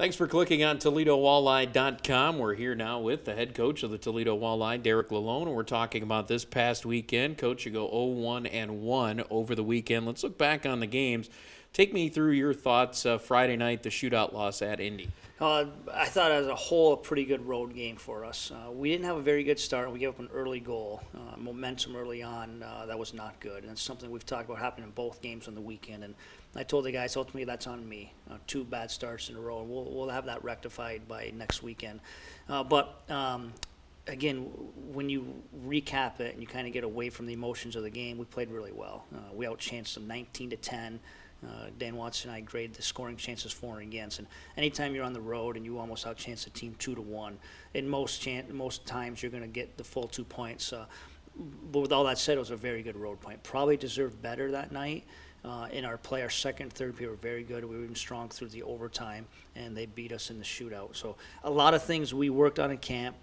Thanks for clicking on ToledoWalleye.com. We're here now with the head coach of the Toledo Walleye, Derek Lalonde, and we're talking about this past weekend. Coach, you go 0-1-1 over the weekend. Let's look back on the games. Take me through your thoughts Friday night, the shootout loss at Indy. I thought as a whole a pretty good road game for us. We didn't have a very good start. We gave up an early goal, momentum early on. That was not good, and it's something we've talked about happening in both games on the weekend. And I told the guys, ultimately, that's on me. Two bad starts in a row. We'll have that rectified by next weekend. Again, when you recap it and you kind of get away from the emotions of the game, we played really well. We outchanced them 19-10. Dan Watson and I grade the scoring chances for and against. And anytime you're on the road and you almost outchance a team 2-1, in most times you're going to get the full 2 points. But with all that said, it was a very good road point. Probably deserved better that night. In our play, our second and third period were very good. We were even strong through the overtime, and they beat us in the shootout. So a lot of things we worked on in camp,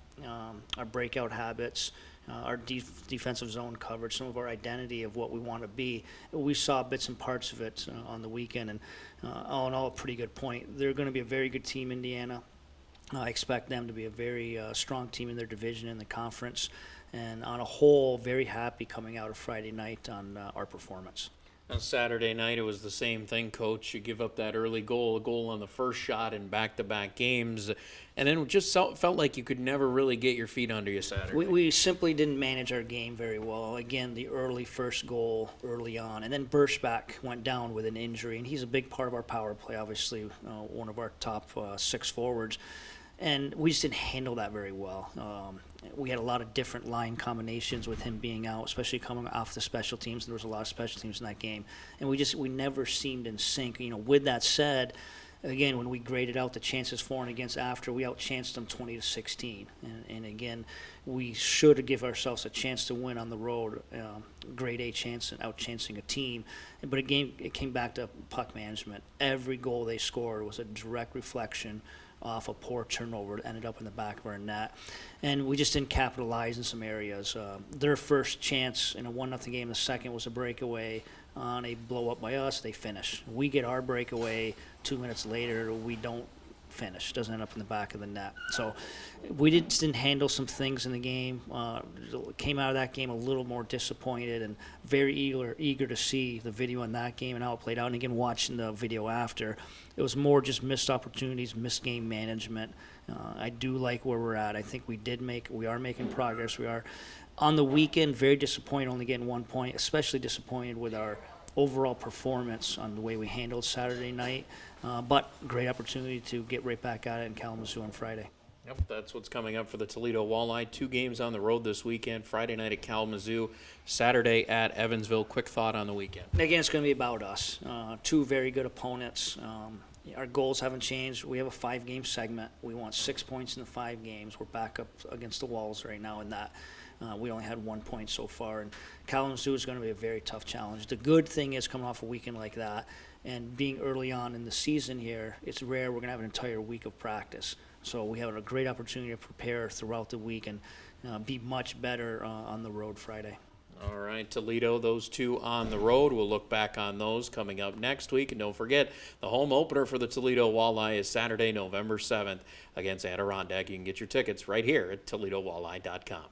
our breakout habits, our defensive zone coverage, some of our identity of what we want to be. We saw bits and parts of it on the weekend, and all in all, a pretty good point. They're going to be a very good team, Indiana. I expect them to be a very strong team in their division in the conference, and on a whole, very happy coming out of Friday night on our performance. On Saturday night, it was the same thing, Coach. You give up that early goal, a goal on the first shot in back-to-back games, and then it just felt like you could never really get your feet under you Saturday. We simply didn't manage our game very well. Again, the first goal early on, and then Burschback went down with an injury, and he's a big part of our power play, obviously one of our top 6 forwards. And we just didn't handle that very well. We had a lot of different line combinations with him being out, especially coming off the special teams. There was a lot of special teams in that game, and we never seemed in sync. With that said, again, when we graded out the chances for and against after, we outchanced them 20-16. And again, we should give ourselves a chance to win on the road, grade A chance and outchancing a team. But again, it came back to puck management. Every goal they scored was a direct reflection off a poor turnover that ended up in the back of our net. And we just didn't capitalize in some areas. Their first chance in a 1-0 game, the second was a breakaway on a blow-up by us. They finish. We get our breakaway 2 minutes later. We don't finish. Doesn't end up in the back of the net. So we didn't handle some things in the game. Came out of that game a little more disappointed and very eager to see the video on that game and how it played out. And again, watching the video after, it was more just missed opportunities, missed game management. I do like where we're at. I think we are making progress. We are on the weekend very disappointed only getting 1 point, especially disappointed with our overall performance on the way we handled Saturday night, but great opportunity to get right back at it in Kalamazoo on Friday. Yep, that's what's coming up for the Toledo Walleye. 2 games on the road this weekend, Friday night at Kalamazoo, Saturday at Evansville. Quick thought on the weekend. Again, it's going to be about us. 2 very good opponents. Our goals haven't changed. We have a 5-game segment. We want 6 points in the 5 games. We're back up against the walls right now in that. We only had 1 point so far, and Kalamazoo is going to be a very tough challenge. The good thing is coming off a weekend like that and being early on in the season here, it's rare we're going to have an entire week of practice. So we have a great opportunity to prepare throughout the week and be much better on the road Friday. All right, Toledo, those 2 on the road. We'll look back on those coming up next week. And don't forget, the home opener for the Toledo Walleye is Saturday, November 7th against Adirondack. You can get your tickets right here at ToledoWalleye.com.